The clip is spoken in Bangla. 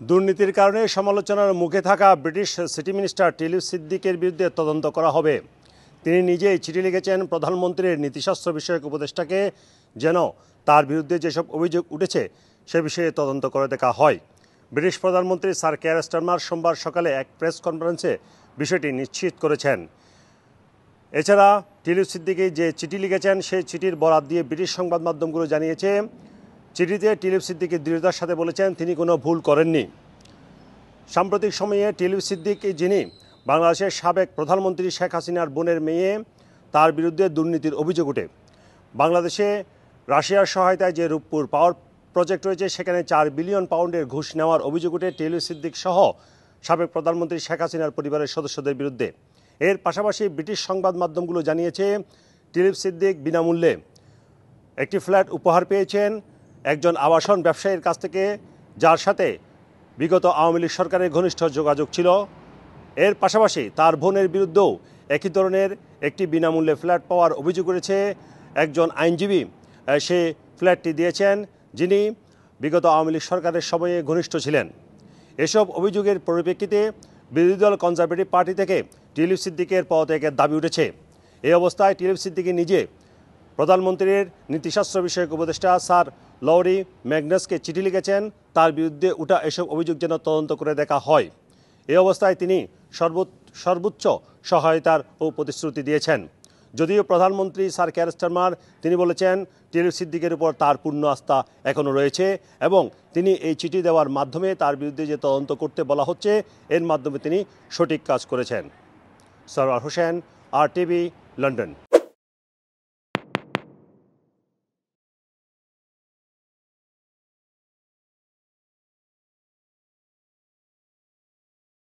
দুর্নীতির কারণে সমালোচনার মুখে থাকা ব্রিটিশ সিটি মিনিস্টার টিলিপ সিদ্দিকের বিরুদ্ধে তদন্ত করা হবে। তিনি নিজেই চিঠি লিখেছেন প্রধানমন্ত্রীর নীতিশাস্ত্র বিষয়ক উপদেষ্টাকে যেন তার বিরুদ্ধে যেসব অভিযোগ উঠেছে সে বিষয়ে তদন্ত করে দেখা হয়। ব্রিটিশ প্রধানমন্ত্রী স্যার কেয়ার স্টারমার সোমবার সকালে এক প্রেস কনফারেন্সে বিষয়টি নিশ্চিত করেছেন। এছাড়া টিলিপ সিদ্দিকি যে চিঠি লিখেছেন সেই চিঠির বরাত দিয়ে ব্রিটিশ সংবাদ মাধ্যমগুলো জানিয়েছে, চিঠিতে টিলিপ সিদ্দিকি দৃঢ়তার সাথে বলেছেন তিনি কোনো ভুল করেননি। সাম্প্রতিক সময়ে টিলিপ সিদ্দিকি, যিনি বাংলাদেশের সাবেক প্রধানমন্ত্রী শেখ হাসিনার বোনের মেয়ে, তার বিরুদ্ধে দুর্নীতির অভিযোগ ওঠে। বাংলাদেশে রাশিয়ার সহায়তায় যে রূপপুর পাওয়ার প্রজেক্ট রয়েছে সেখানে 4 বিলিয়ন পাউন্ডের ঘুষ নেওয়ার অভিযোগ ওঠে টিলিপ সিদ্দিক সহ সাবেক প্রধানমন্ত্রী শেখ হাসিনার পরিবারের সদস্যদের বিরুদ্ধে। এর পাশাপাশি ব্রিটিশ সংবাদ মাধ্যমগুলো জানিয়েছে টিলিপ সিদ্দিক বিনামূল্যে একটি ফ্ল্যাট উপহার পেয়েছেন একজন আবাসন ব্যবসায়ীর কাছ থেকে, যার সাথে বিগত আওয়ামী লীগ সরকারের ঘনিষ্ঠ যোগাযোগ ছিল। এর পাশাপাশি তার বোনের বিরুদ্ধেও একই ধরনের একটি বিনামূল্যে ফ্ল্যাট পাওয়ার অভিযোগ করেছে একজন আইনজীবী। সে ফ্ল্যাটটি দিয়েছেন যিনি বিগত আওয়ামী লীগ সরকারের সময়ে ঘনিষ্ঠ ছিলেন। এসব অভিযোগের পরিপ্রেক্ষিতে বিরোধী দল কনজারভেটিভ পার্টি থেকে টিলিপ সিদ্দিকের পদত্যাগের দাবি উঠেছে। এই অবস্থায় টিলিপ সিদ্দিকি নিজে প্রধানমন্ত্রীর নীতিশাস্ত্র বিষয়ক উপদেষ্টা স্যার লরি ম্যাগনাসকে চিঠি লিখেছেন তার বিরুদ্ধে উঠা এসব অভিযোগ যেন তদন্ত করে দেখা হয়। এই অবস্থায় তিনি সর্বোচ্চ সহায়তার ও প্রতিশ্রুতি দিয়েছেন। যদিও প্রধানমন্ত্রী স্যার কেয়ার স্টারমার তিনি বলেছেন টিলিপ সিদ্দিকের উপর তার পূর্ণ আস্থা এখনও রয়েছে এবং তিনি এই চিঠি দেওয়ার মাধ্যমে তার বিরুদ্ধে যে তদন্ত করতে বলা হচ্ছে এর মাধ্যমে তিনি সঠিক কাজ করেছেন। Sarwar Hossain, RTV, London.